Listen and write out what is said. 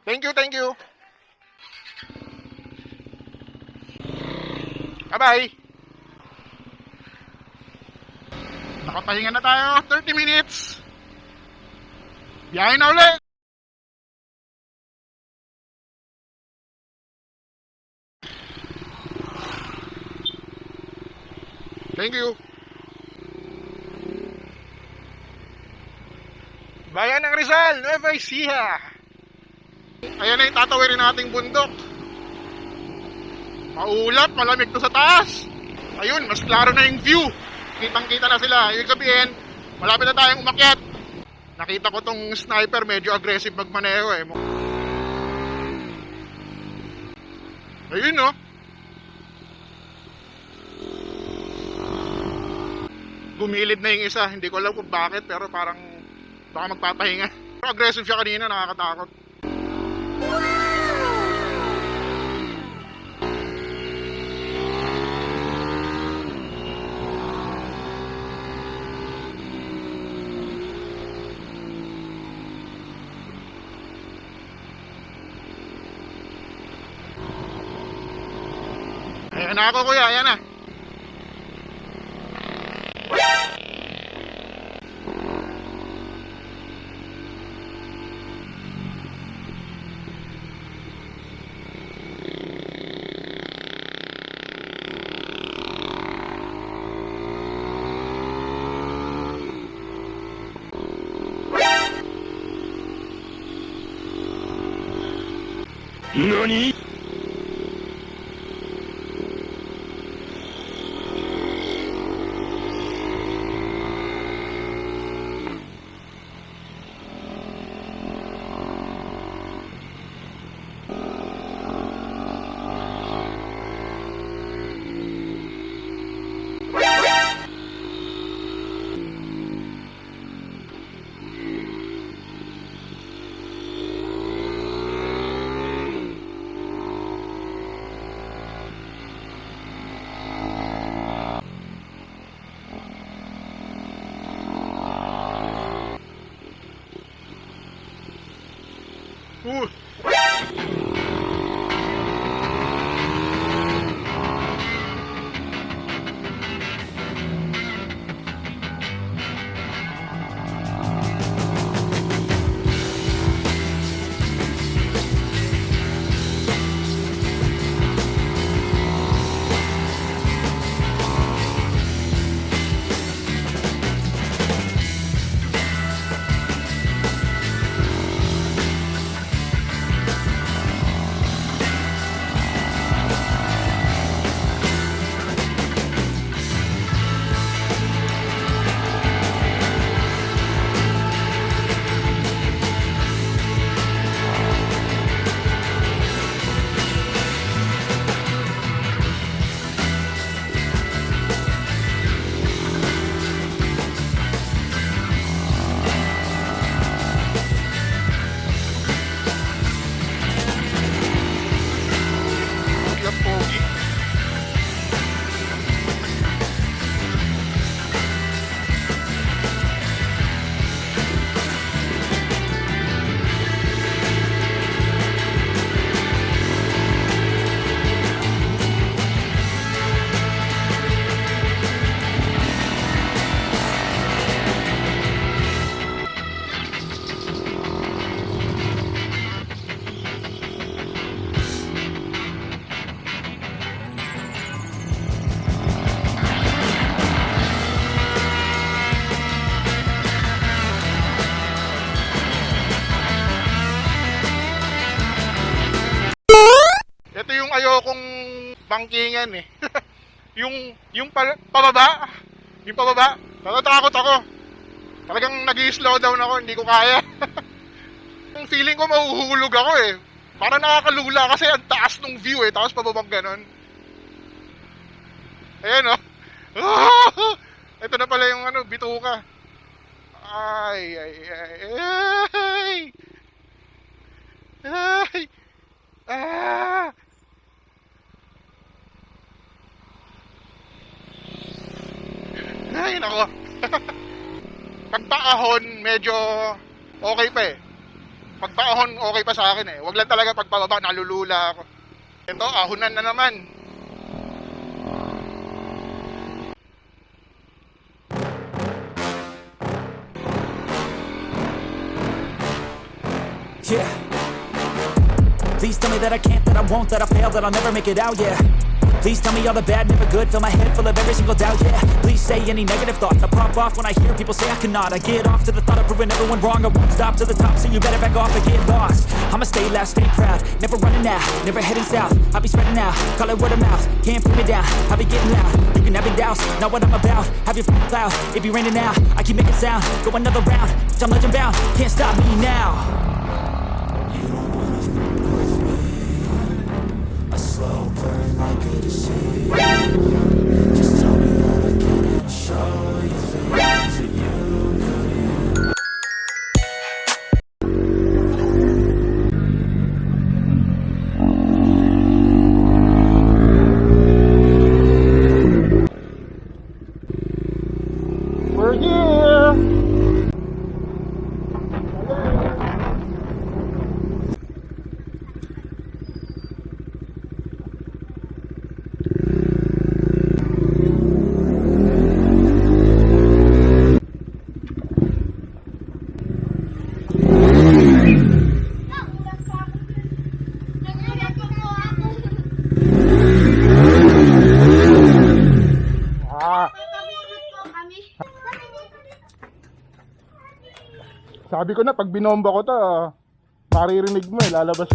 Thank you, thank you. Bye-bye. Nakapahinga na tayo. 30 minutes. Biyahe na ulit. Thank you. Bayan ng Rizal, Nueva Ecija. Ayan na yung tatawirin nating bundok. Maulap, malamig to sa taas. Ayun, mas klaro na yung view. Kitang-kita na sila. Ibig sabihin, malapit na tayong umakyat. Nakita ko tong sniper, medyo aggressive magmaneho eh. Ayun no. Gumilid na yung isa. Hindi ko alam kung bakit, pero parang baka magpapahinga. Aggressive siya kanina, nakakatakot. Ayan na ako kuya, ayan na. NANI?! Ayokong bangkingan eh. Pababa, yung pababa, natatakot ako. Talagang nag-i-slow down ako, hindi ko kaya. Yung feeling ko mahuhulog ako eh. Parang nakakalula kasi ang taas ng view eh, tapos pababang ganon. Ayan oh. Ito na pala yung ano, bituka. Ay. Ay, nako. Pagpaahon, medyo okay pa eh. Pagpaahon, okay pa sa akin eh. Wag lang talaga pagpababa, nalulula ako. Ito, ahonan na naman. Yeah. Please tell me that I can't, that I won't, that I fail, that I'll never make it out, yeah. Please tell me all the bad, never good, fill my head full of every single doubt, yeah. Please say any negative thoughts, I pop off when I hear people say I cannot. I get off to the thought of proving everyone wrong, I won't stop to the top, so you better back off and get lost. I'ma stay loud, stay proud, never running out, never heading south. I'll be spreading out, call it word of mouth, can't put me down, I'll be getting loud. You can have your doubts, not what I'm about, have your cloud, it be raining now, I keep making sound, go another round, I'm legend bound, can't stop me now. Slow burn like a disease. Just tell me that I can and I'll show you things that you couldn't. We're here. Sabi ko na, pag binomba ko to, maririnig mo lalabas.